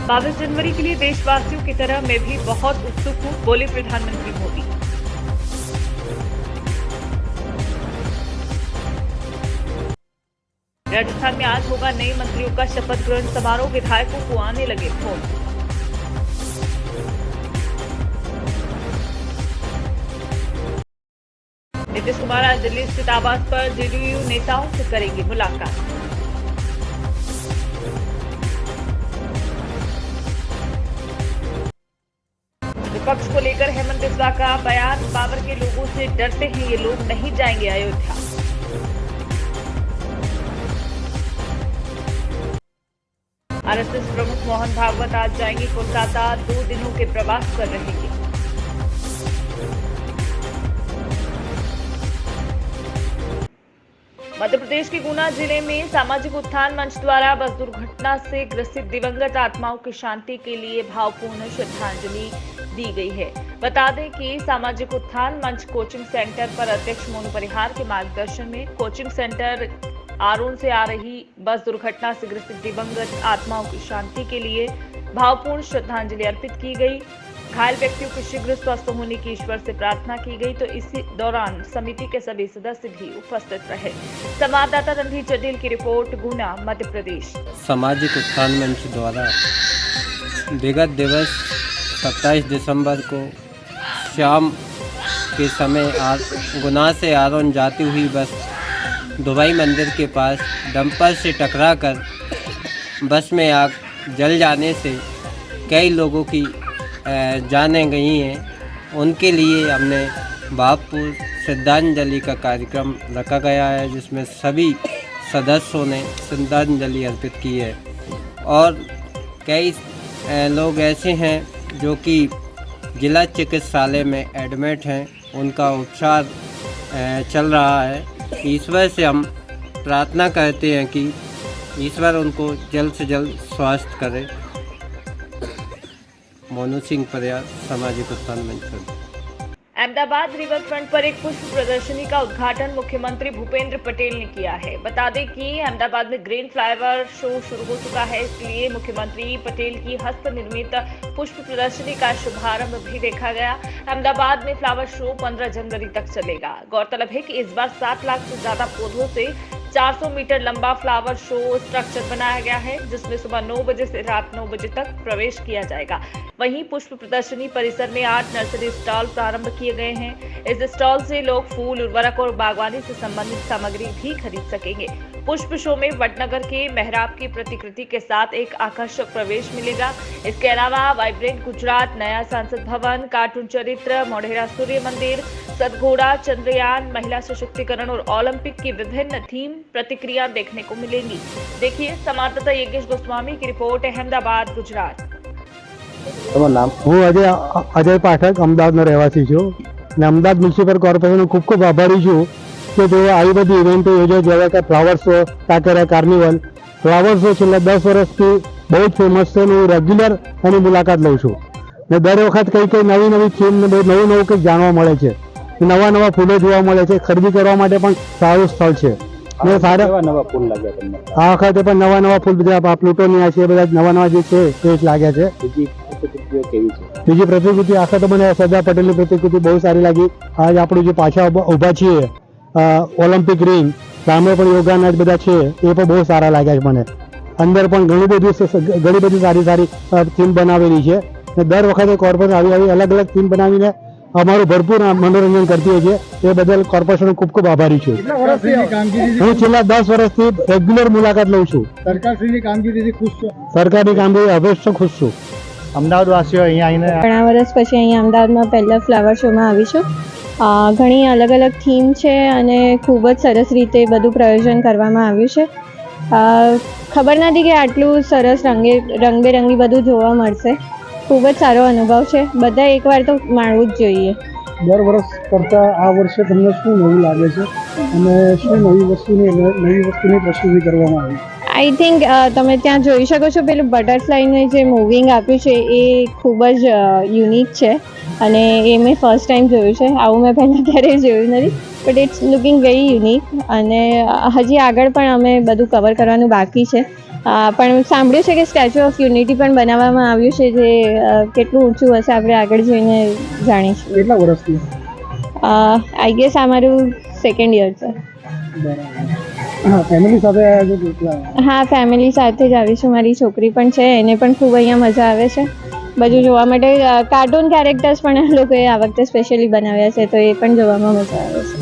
22 जनवरी के लिए देशवासियों की तरह मैं भी बहुत उत्सुक हूं, बोले प्रधानमंत्री मोदी। राजस्थान में आज होगा नए मंत्रियों का शपथ ग्रहण समारोह, विधायकों को आने लगे फोन। नीतीश कुमार आज दिल्ली स्थित आवास पर जेडीयू नेताओं से करेंगे मुलाकात। विपक्ष को लेकर हेमंत बिस्वा का बयान, बाबर के लोगों से डरते हैं ये लोग, नहीं जाएंगे अयोध्या। आरएसएस प्रमुख मोहन भागवत आज जाएंगे कोलकाता, 2 दिनों के प्रवास पर रहेंगे। मध्य प्रदेश के गुना जिले में सामाजिक उत्थान मंच द्वारा बस दुर्घटना से ग्रसित दिवंगत आत्माओं की शांति के लिए भावपूर्ण श्रद्धांजलि दी गई है। बता दें कि सामाजिक उत्थान मंच कोचिंग सेंटर पर अध्यक्ष मोनू परिहार के मार्गदर्शन में कोचिंग सेंटर आरोन से आ रही बस दुर्घटना से ग्रसित दिवंगत आत्माओं की शांति के लिए भावपूर्ण श्रद्धांजलि अर्पित की गई। घायल व्यक्तियों के शीघ्र स्वस्थ होने की ईश्वर से प्रार्थना की गई। तो इसी दौरान समिति के सभी सदस्य भी उपस्थित रहे। संवाददाता रणधीर चड्ढील की रिपोर्ट, गुना, मध्य प्रदेश। सामाजिक उत्थान मंच द्वारा विगत दिवस 27 दिसंबर को शाम के समय गुना से आरोन जाती हुई बस दुबई मंदिर के पास डंपर से टकराकर बस में आग जल जाने से कई लोगों की जानें गई हैं। उनके लिए हमने भावपूर्ण श्रद्धांजलि का कार्यक्रम रखा गया है, जिसमें सभी सदस्यों ने श्रद्धांजलि अर्पित की है। और कई लोग ऐसे हैं जो कि जिला चिकित्सालय में एडमिट हैं, उनका उपचार चल रहा है। ईश्वर से हम प्रार्थना करते हैं कि ईश्वर उनको जल्द से जल्द स्वास्थ्य करे। मोनू सिंह परिहार, सामाजिक उत्थान मंच। अहमदाबाद रिवर फ्रंट पर एक पुष्प प्रदर्शनी का उद्घाटन मुख्यमंत्री भूपेंद्र पटेल ने किया है। बता दें कि अहमदाबाद में ग्रीन फ्लावर शो शुरू हो चुका है, इसलिए मुख्यमंत्री पटेल की हस्त निर्मित पुष्प प्रदर्शनी का शुभारंभ भी देखा गया। अहमदाबाद में फ्लावर शो 15 जनवरी तक चलेगा। गौरतलब है कि इस बार 7 लाख से ज्यादा पौधों से 400 मीटर लंबा फ्लावर शो स्ट्रक्चर बनाया गया है, जिसमें सुबह 9 बजे से रात 9 बजे तक प्रवेश किया जाएगा। वहीं पुष्प प्रदर्शनी परिसर में 8 नर्सरी स्टॉल प्रारंभ किए गए हैं। इस स्टॉल से लोग फूल, उर्वरक और बागवानी से संबंधित सामग्री भी खरीद सकेंगे। पुष्प शो में वडनगर के मेहराब की प्रतिकृति के साथ एक आकर्षक प्रवेश मिलेगा। इसके अलावा वाइब्रेंट गुजरात, नया संसद भवन, कार्टून चरित्र, मोढेरा सूर्य मंदिर, सतघोड़ा, चंद्रयान, महिला सशक्तिकरण और ओलंपिक की विभिन्न थीम प्रतिक्रिया देखने को मिलेंगी। देखिए संवाददाता योगेश गोस्वामी की रिपोर्ट, अहमदाबाद, गुजरात। नाम હું અજય પાઠક અમદાવાદનો રહેવાસી છું અને અમદાવાદ મ્યુનિસિપલ કોર્પોરેશનનો ખૂબ ખૂબ આભારી છું કે તેઓ આવી બધી ઇવેન્ટો યોજે, જેવા કે flower show, Kankaria carnival. Flower show છેલ્લા 10 વર્ષથી બહુ જ ફેમસ છે. હું રેગ્યુલર એની મુલાકાત લઉં છું ને દર વખત કઈ નવી નવી થીમ ને નવું નવું કંઈક જાણવા મળે છે. નવા નવા ફૂલો જોવા મળે છે. ખરીદી કરવા માટે પણ સારું સ્થળ છે. સારા નવા ફૂલ લાગ્યા તમને? આ વખતે પણ નવા ફૂલ બધા પ્લુટોનિયા છે, બધા નવા જે છે તે જ લાગ્યા છે. બીજી પ્રતિકૃતિ આખા તો મને સરદાર પટેલની પ્રતિકૃતિ બહુ સારી લાગી. આજ આપણું જે પાછા ઊભા છીએ ઓલિમ્પિક રિંગ સામે પણ યોગાના બધા છે, એ પણ બહુ સારા લાગ્યા છે મને. અંદર પણ ઘણી બધી સારી થીમ બનાવેલી છે. દર વખતે કોર્પોરેશન આવી અલગ અલગ થીમ બનાવીને અમારું ભરપૂર મનોરંજન કરતી હોય છે. એ બદલ કોર્પોરેશનનો ખૂબ ખૂબ આભારી છું. હું છેલ્લા 10 વર્ષથી રેગ્યુલર મુલાકાત લઉં છું. સરકારની કામગીરીથી ખુશ છું? સરકારની કામગીરી અવશ્ય ખુશ છું. અમદાવાદ વાસીઓ અહીંયા આવીને ઘણા વર્ષ પછી અહીંયા અમદાવાદમાં પહેલા ફ્લાવર શોમાં આવી છું. ઘણી અલગ અલગ થીમ છે અને ખૂબ જ સરસ રીતે બધું પ્રયોજન કરવામાં આવ્યું છે. ખબર નથી કે આટલું સરસ રંગબેરંગી બધું જોવા મળશે. ખૂબ જ સારો અનુભવ છે. બધા એકવાર તો માણવું જ જોઈએ. દર વર્ષ કરતાં આ વર્ષે તમને શું નવું લાગે છે અને શું નવી વસ્તુની પ્રસ્તુતિ કરવામાં આવી? આઈ થિંક તમે ત્યાં જોઈ શકો છો પેલું બટરફ્લાયનું જે મૂવિંગ આપ્યું છે એ ખૂબ જ યુનિક છે અને એ મેં ફર્સ્ટ ટાઈમ જોયું છે. આવું મેં પહેલાં ક્યારેય જોયું નથી, but it's looking very unique. અને હજી આગળ પણ અમે બધું કવર કરવાનું બાકી છે. પણ સાંભળ્યું છે કે સ્ટેચ્યુ ઓફ યુનિટી પણ બનાવવામાં આવ્યું છે, જે કેટલું ઊંચું હશે આપણે આગળ જઈને જાણીશું. કેટલા વર્ષથી? આઈ ગેસ આ મારું 2nd યર છે. હા, ફેમિલી સાથે આવ્યા છો કેટલા? હા, ફેમિલી સાથે જ આવીશું. મારી છોકરી પણ છે, એને પણ ખૂબ અહીંયા મજા આવે છે બધું જોવા માટે. કાર્ટૂન કેરેક્ટર્સ પણ લોકોએ આ વખતે સ્પેશિયલી બનાવ્યા છે, તો એ પણ જોવામાં મજા આવે છે.